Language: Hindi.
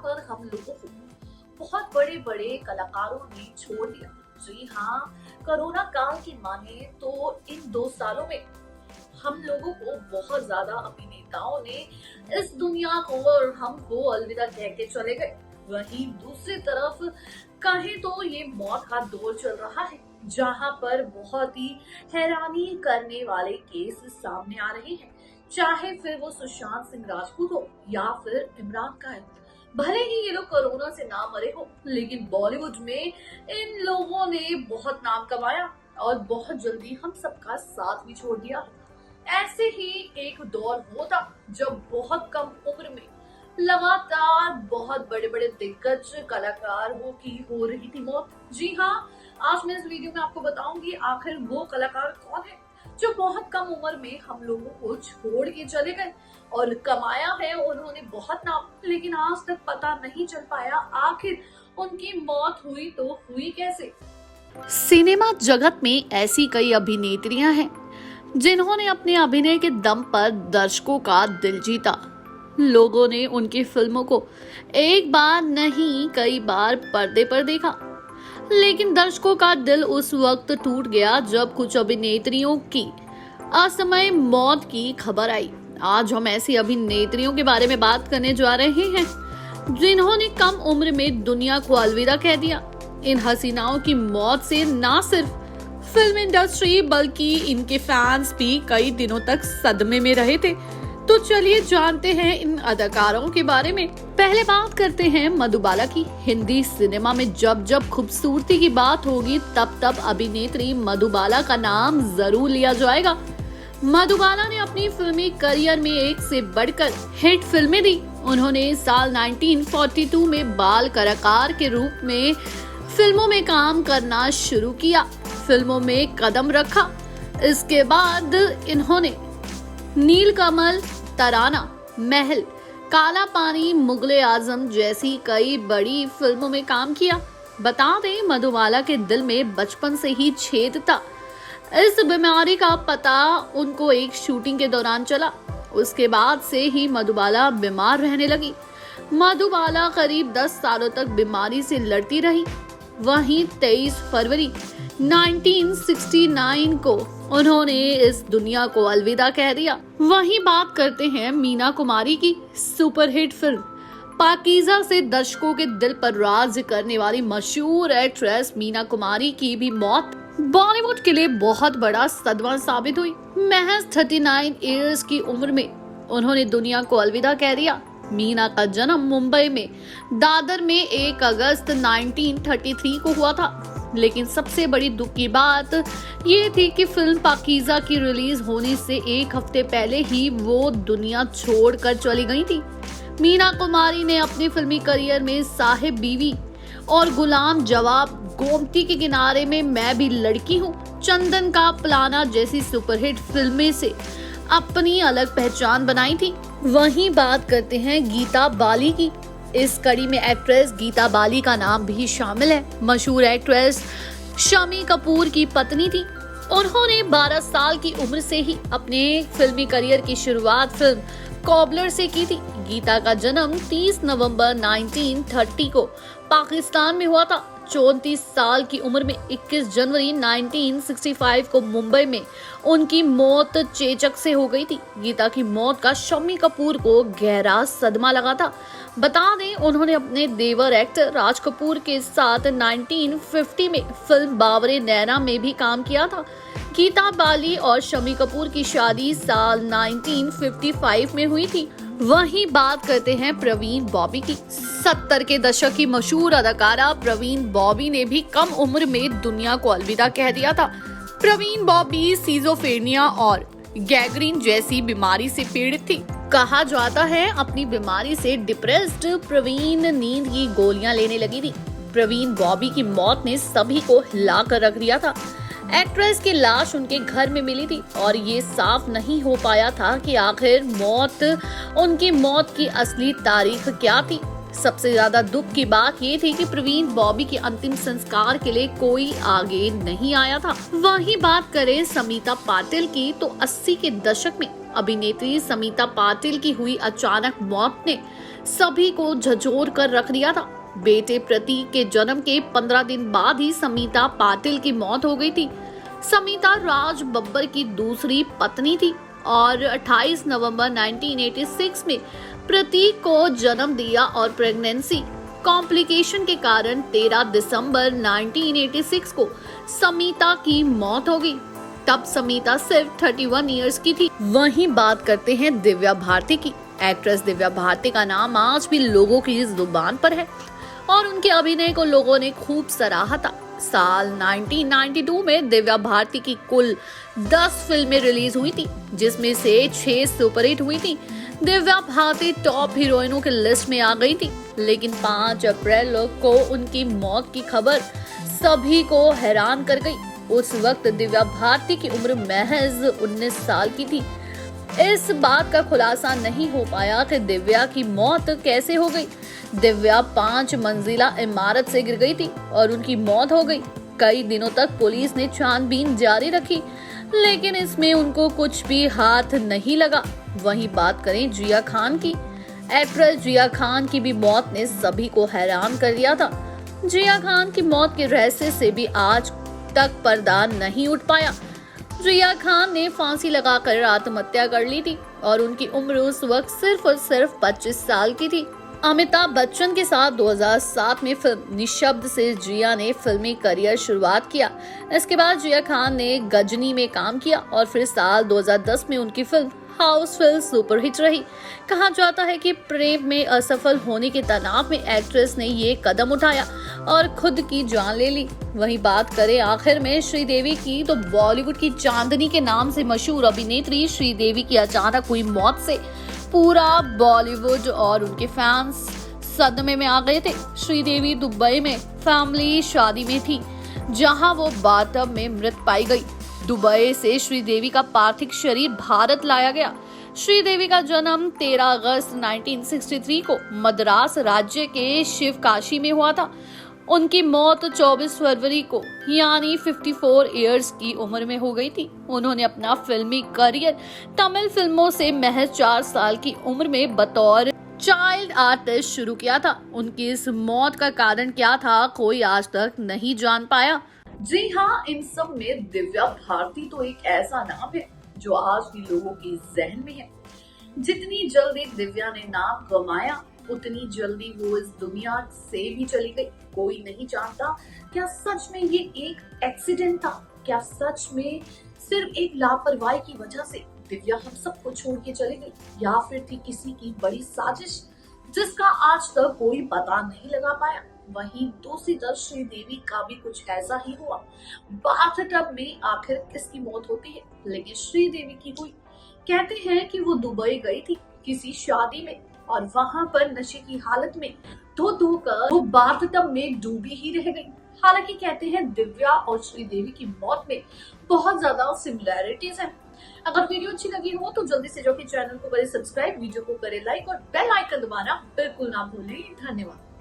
पर हम लोगों को बहुत बड़े बड़े कलाकारों ने छोड़ दिया। जी हाँ, कोरोना काल की माने तो इन 2 सालों में हम लोगों को बहुत ज्यादा अभिनेताओं ने इस दुनिया को और हमको अलविदा कह के चले गए। वहीं दूसरी तरफ कहें तो ये मौत का दौर चल रहा है, जहां पर बहुत ही हैरानी करने वाले केस सामने आ रहे हैं, चाहे फिर वो सुशांत सिंह राजपूत हो या फिर इमरान खान। भले ही ये लोग कोरोना से ना मरे हो, लेकिन बॉलीवुड में इन लोगों ने बहुत नाम कमाया और बहुत जल्दी हम सबका साथ भी छोड़ दिया। ऐसे ही एक दौर होता जब बहुत कम उम्र में लगातार बहुत बड़े बड़े दिग्गज कलाकारों की हो रही थी मौत। जी हाँ, आज मैं इस वीडियो में आपको बताऊंगी आखिर वो कलाकार कौन है जो बहुत कम उम्र में हम लोगों को छोड़ के चले गए और कमाया है उन्होंने बहुत नाम, लेकिन आज तक पता नहीं चल पाया आखिर उनकी मौत हुई तो हुई कैसे। सिनेमा जगत में ऐसी कई अभिनेत्रियां हैं जिन्होंने अपने अभिनय के दम पर दर्शकों का दिल जीता। लोगों ने उनकी फिल्मों को एक बार नहीं कई बार पर्दे पर देखा, लेकिन दर्शकों का दिल उस वक्त टूट गया जब कुछ अभिनेत्रियों की असमय मौत की खबर आई। आज हम ऐसी अभिनेत्रियों के बारे में बात करने जा रहे हैं जिन्होंने कम उम्र में दुनिया को अलविदा कह दिया। इन हसीनाओं की मौत से ना सिर्फ फिल्म इंडस्ट्री बल्कि इनके फैंस भी कई दिनों तक सदमे में रहे थे। तो चलिए जानते हैं इन अदाकारों के बारे में। पहले बात करते हैं मधुबाला की। हिंदी सिनेमा में जब जब खूबसूरती की बात होगी तब तब अभिनेत्री मधुबाला का नाम जरूर लिया जाएगा। मधुबाला ने अपनी फिल्मी करियर में एक से बढ़कर हिट फिल्में दी। उन्होंने साल 1942 में बाल कलाकार के रूप में फिल्मों में काम करना शुरू किया, फिल्मों में कदम रखा। इसके बाद इन्होंने नीलकमल, तराना, महल, काला पानी, मुगले आजम जैसी कई बड़ी फिल्मों में काम किया। बता दें, मधुबाला के दिल में बचपन से ही छेद था। इस बीमारी का पता उनको एक शूटिंग के दौरान चला। उसके बाद से ही मधुबाला बीमार रहने लगी। मधुबाला करीब 10 सालों तक बीमारी से लड़ती रही। वहीं 23 फरवरी 1969 को उन्होंने इस दुनिया को अलविदा कह दिया। वहीं बात करते हैं मीना कुमारी की। सुपरहिट फिल्म पाकीज़ा से दर्शकों के दिल पर राज करने वाली मशहूर एक्ट्रेस मीना कुमारी की भी मौत बॉलीवुड के लिए बहुत बड़ा सदमा साबित हुई। महज 39 ईयर्स की उम्र में उन्होंने दुनिया को अलविदा कह दिया। मीना का जन्म मुंबई में दादर में 1 अगस्त 1933 को हुआ था, लेकिन सबसे बड़ी दुख की बात ये थी कि फिल्म पाकीज़ा की रिलीज होने से 1 हफ्ते पहले ही वो दुनिया छोड़कर चली गई थी। मीना कुमारी ने अपने फिल्मी करियर में साहिब बीवी और गुलाम जवाब, गोमती के किनारे में मैं भी लड़की हूँ, चंदन का प्लाना जैसी सुपरहिट फिल्में से अपनी अलग पहचान बनाई थी। वहीं बात करते हैं गीता बाली की। इस कड़ी में एक्ट्रेस गीता बाली का नाम भी शामिल है। मशहूर एक्ट्रेस शम्मी कपूर की पत्नी थी। उन्होंने 12 साल की उम्र से ही अपने फिल्मी करियर की शुरुआत फिल्म कॉबलर से की थी। गीता का जन्म 30 नवंबर 1930 को पाकिस्तान में हुआ था। 34 साल की उम्र में 21 जनवरी 1965 को मुंबई में उनकी मौत चेचक से हो गई थी। गीता की मौत का शम्मी कपूर को गहरा सदमा लगा था। बता दें, उन्होंने अपने देवर एक्टर राज कपूर के साथ 1950 में फिल्म बावरे नैना में भी काम किया था। गीता बाली और शम्मी कपूर की शादी साल 1955 में हुई थी। वहीं बात करते हैं प्रवीण बॉबी की। 70 के दशक की मशहूर अदाकारा प्रवीण बॉबी ने भी कम उम्र में दुनिया को अलविदा कह दिया था। प्रवीण बॉबी सिजोफ्रेनिया और गैंग्रीन जैसी बीमारी से पीड़ित थी। कहा जाता है अपनी बीमारी से डिप्रेस्ड प्रवीण नींद की गोलियां लेने लगी थी। प्रवीण बॉबी की मौत ने सभी को हिला कर रख दिया था। एक्ट्रेस की लाश उनके घर में मिली थी और ये साफ नहीं हो पाया था कि आखिर उनकी मौत की असली तारीख क्या थी। सबसे ज्यादा दुख की बात ये थी कि प्रवीण बॉबी के अंतिम संस्कार के लिए कोई आगे नहीं आया था। वहीं बात करें समीता पाटिल की, तो 80 के दशक में अभिनेत्री समीता पाटिल की हुई अचानक मौत ने सभी को झंझोर कर रख दिया था। बेटे प्रतीक के जन्म के 15 दिन बाद ही समीता पाटिल की मौत हो गई थी। समीता राज बब्बर की दूसरी पत्नी थी और 28 नवंबर 1986 में प्रतीक को जन्म दिया और प्रेगनेंसी कॉम्प्लिकेशन के कारण 13 दिसंबर 1986 को समीता की मौत हो गई। तब समीता सिर्फ 31 इयर्स की थी। वहीं बात करते हैं दिव्या भारती की। एक्ट्रेस दिव्या भारती का नाम आज भी लोगों की जुबान पर है और उनके अभिनय को लोगों ने खूब सराहा था। साल 1992 में दिव्या भारती की कुल 10 फिल्में रिलीज हुई थी, जिसमें से 6 सुपरहिट हुई थी। दिव्या भारती टॉप हीरोइनों की लिस्ट में आ गई थी, लेकिन 5 अप्रैल को उनकी मौत की खबर सभी को हैरान कर गई। उस वक्त दिव्या भारती की उम्र महज 19 साल की थी। इस बात का खुलासा नहीं हो पाया कि दिव्या की मौत कैसे हो गई। दिव्या 5 मंजिला इमारत से गिर गई थी और उनकी मौत हो गई। कई दिनों तक पुलिस ने छानबीन जारी रखी, लेकिन इसमें उनको कुछ भी हाथ नहीं लगा। वहीं बात करें जिया खान की। एक्ट्रेस जिया खान की भी मौत ने सभी को हैरान कर दिया था। जिया खान की मौत के रहस्य से भी आज तक पर्दा नहीं उठ पाया। जिया खान ने फांसी लगाकर आत्महत्या कर ली थी और उनकी उम्र उस वक्त सिर्फ और सिर्फ 25 साल की थी। अमिताभ बच्चन के साथ 2007 में फिल्म निशब्द से जिया ने फिल्मी करियर शुरुआत किया। इसके बाद जिया खान ने गजनी में काम किया और फिर साल 2010 में उनकी फिल्म हाउसफुल सुपरहिट रही। कहा जाता है कि प्रेम में असफल होने के तनाव में एक्ट्रेस ने ये कदम उठाया और खुद की जान ले ली। वहीं बात करें आखिर में श्रीदेवी की, तो बॉलीवुड की चांदनी के नाम से मशहूर अभिनेत्री श्रीदेवी की अचानक हुई मौत से पूरा बॉलीवुड और उनके फैंस सदमे में आ गए थे। श्रीदेवी दुबई में फैमिली शादी में थी, जहां वो बाथटब में मृत पाई गई। दुबई से श्रीदेवी का पार्थिव शरीर भारत लाया गया। श्रीदेवी का जन्म 13 अगस्त 1963 को मद्रास राज्य के शिवकाशी में हुआ था। उनकी मौत 24 फरवरी को यानी 54 इयर्स की उम्र में हो गई थी। उन्होंने अपना फिल्मी करियर तमिल फिल्मों से महज 4 साल की उम्र में बतौर चाइल्ड आर्टिस्ट शुरू किया था। उनकी इस मौत का कारण क्या था, कोई आज तक नहीं जान पाया। जी हाँ, इन सब में दिव्या भारती तो एक ऐसा नाम है जो आज भी लोगों के जहन में है। जितनी जल्दी दिव्या ने नाम कमाया, उतनी जल्दी वो इस दुनिया से भी चली गई। कोई नहीं जानता क्या सच में ये एक एक्सीडेंट था, क्या सच में सिर्फ एक लापरवाही की वजह से दिव्या हम सबको छोड़ के चली गई, या फिर थी किसी की बड़ी साजिश जिसका आज तक कोई पता नहीं लगा पाया। वहीं दूसरी तरफ श्रीदेवी का भी कुछ ऐसा ही हुआ। बाथटब में आखिर किसकी मौत होती है, लेकिन श्रीदेवी की हुई। कहते हैं कि वो दुबई गई थी किसी शादी में और वहां पर नशे की हालत में धो कर वो बाथटब में डूबी ही रह गई। हालांकि कहते हैं दिव्या और श्रीदेवी की मौत में बहुत ज्यादा सिमिलैरिटीज हैं। अगर वीडियो अच्छी लगी हो तो जल्दी से जाके चैनल को करें सब्सक्राइब, वीडियो को करें लाइक और बेल आइकन दबाना बिल्कुल ना भूलें। धन्यवाद।